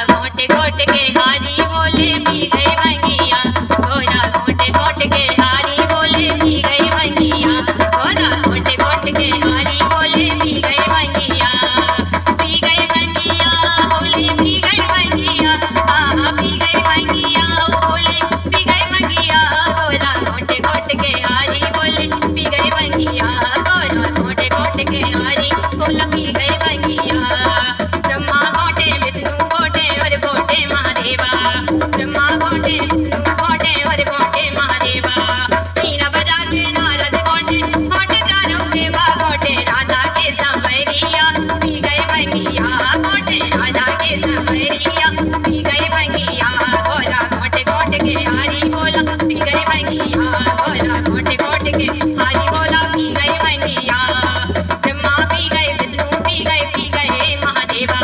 घोट घोट के हारी बोले पी गए भंगिया, गोरा घोट घोट के हारी बोले पी गए भंगिया, गोरा घोट घोट के हारी बोले पी गए भंगिया, पी गए भंगिया बोले पी गए भंगिया, पी गए भंगिया बोले पी गए भंगिया, गोरा घोट घोट के हारी बोले पी गए भंगिया, गोरा घोट घोट के हारी बोले पी गए भंगिया। ब्रह्मा घोटे विष्णु घोटे और घोटे महादेवा, ब्रह्मा घोटे विष्णु घोटे और घोटे महादेवा, वीणा बजा के नारद घोटे घोटे चारों देवा, घोटे राधा के सांवरिया पी गए भंगिया, घोटे राधा के सांवरिया पी गए भंगिया, गोरा घोटे घोट के हारी बोला पी गए भंगिया, गोरा घोटे घोट के हारी बोला पी गए भंगिया। ब्रह्मा पी गए विष्णु पी गए महादेवा,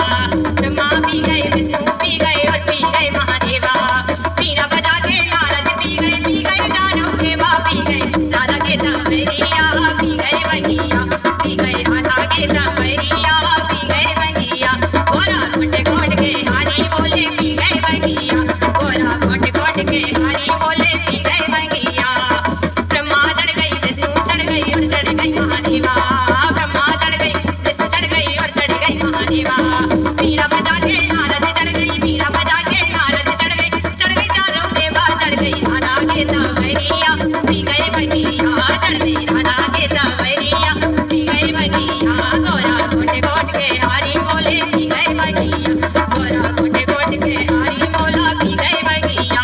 ब्रह्मा पी गए विष्णु पी गए और पी गए महादेवा, वीणा बजा के नारद पी गए चारों देवा, पी गए राधा के सांवरिया पी गए भंगिया, पी गए राधा के सांवरिया पी गए भंगिया, गोरा घोट घोट के हारी बोले पी गए भंगिया, गोरा घोट घोट के हारी बोले पी गए भंगिया। ब्रह्मा चढ़ गई विष्णु चढ़ गई और चढ़ गई महादेवा, ब्रह्मा चढ़ गई विष्णु चढ़ गई और चढ़ गई महादेवा, वीणा बजा के नारद चढ़ गई, वीणा बजा के नारद चढ़ गई चारों देवा, चढ़ गई राधा के सांवरिया पी गए भंगिया, चढ़ गई राधा के सांवरिया पी गए भंगिया, गोरा घोट घोट के हारी बोले पी गए भंगिया, गोरा घोट घोट के हारी बोला पी गए भंगिया।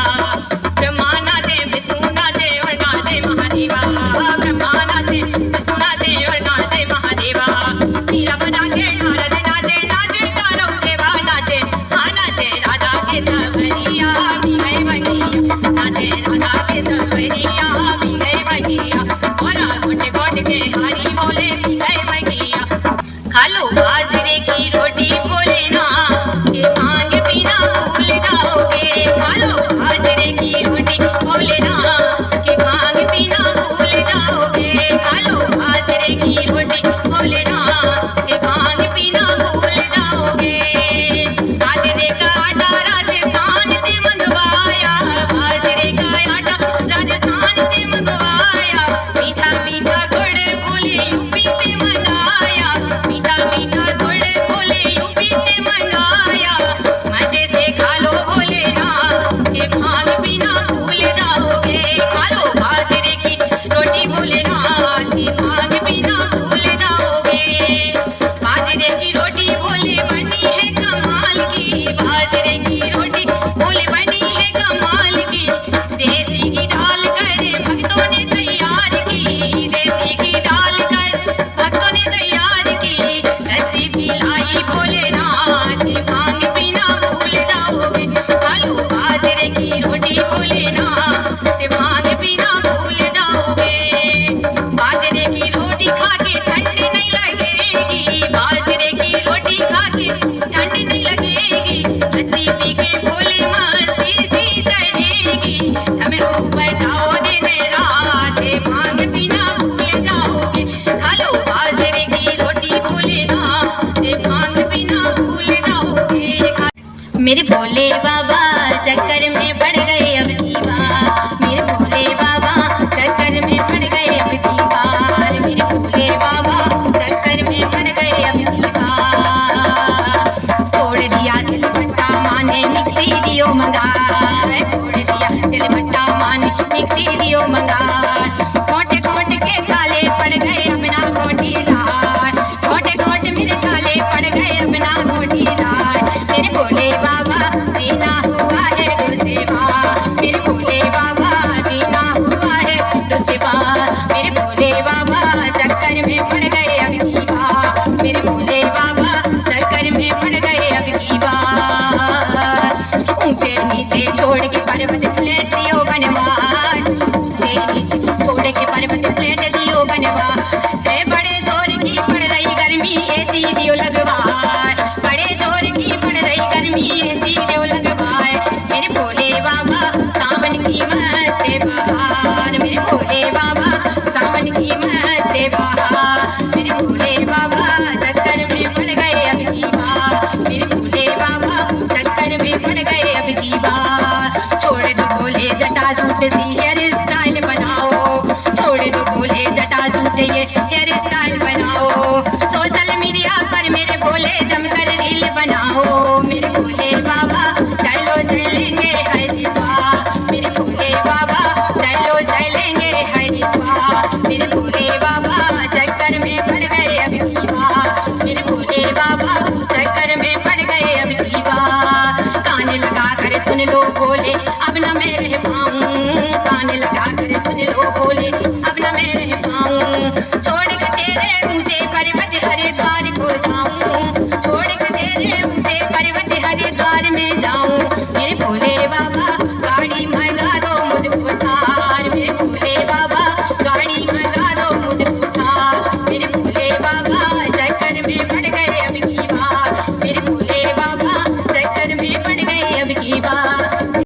ब्रह्मा नाचे विष्णु नाचे और नाचे महादेवा, ब्रह्मा नाचे विष्णु नाचे और नाचे महादेवा, वीणा बजा के नारद नाचे नाचे चारों देवा, नाचे हाँ नाचे राधा के सांवरिया पी गए भंगिया, नाचे राधा के सांवरिया पी गए भंगिया, गोरा घोट घोट के हारी बोले पी गए भंगिया। खा लो बाजरे की रोटी बोले ना कि भांग पीना भूल जाओगे, खा लो बाजरे की रोटी बोले ना कि भांग पीना भूल जाओगे, खा लो बाजरे की रोटी बोले ना कि भांग पीना भूल जाओगे। बाजरे का आटा राजस्थान से मंगवाया, बाजरे का आटा राजस्थान से मंगवाया, मीठा मीठा गुड़ बोले यूपी से मंगाया, मीठा मीठा गुड़ बोले यूपी से मंगाया, मजे से खा लो बोले ना कि भांग पीना भूल जाओगे, खा लो बाजरे की रोटी बोले ना कि भांग पीना भूल जाओगे। बाजरे की रोटी बोले बनी है कमाल की, बाजरे की रोटी बोले बनी है कमाल की, देसी घी डाल कर भक्तों ने तैयार की, देसी घी डाल कर भक्तों ने तैयार की, लस्सी पिलाई बोले ना कि भांग पीना भूल जाओगे, खा लो बाजरे की रोटी बोले ना कि भांग पीना भूल जाओगे। बाजरे की रोटी खा के ठंड नहीं लगेगी, बाजरे की रोटी खा के ठंड नहीं लगेगी, लस्सी पी के बोले मस्ती सी चढ़ेगी, डमरू बजाओ दिन रात भांग पीना भूल जाओगे, खा लो बाजरे की रोटी बोले ना कि भांग पीना भूल जाओगे। मेरे भोले बाबा चक्कर में पड़ गए अब की बार, मेरे भोले बाबा चक्कर में पड़ गए अब की बार, मेरे भोले बाबा चक्कर में पड़ गए अब की बार। तोड़ दिया सिलबट्टा माने मिक्सी दियो मंगा, तोड़ दिया सिलबट्टा माने मिक्सी दियो मंगा, खोटे खोटे के छाले पड़ गए अपना खोटी दार, खोटे खोटे मेरे छाले पड़ गए अपना खोटी दार, मेरे भोले बाबा जीना हुआ है तुझसे बार, मेरे भोले बाबा जीना हुआ है तुझसे बार, मेरे भोले बाबा चक्कर में पड़ गए अब की बार, मेरे भोले बाबा चक्कर में पड़ गए अब की बार। ऊंचे नीचे छोड़ के पर्वत प्लेट दियो बनवार, ऊंचे नीचे छोड़ के पर्वत प्लेट दियो बनवार, बड़े जोर की पड़ रही गर्मी ऐसी दियो लगवार, बड़े जोर की पड़ रही गर्मी ऐसी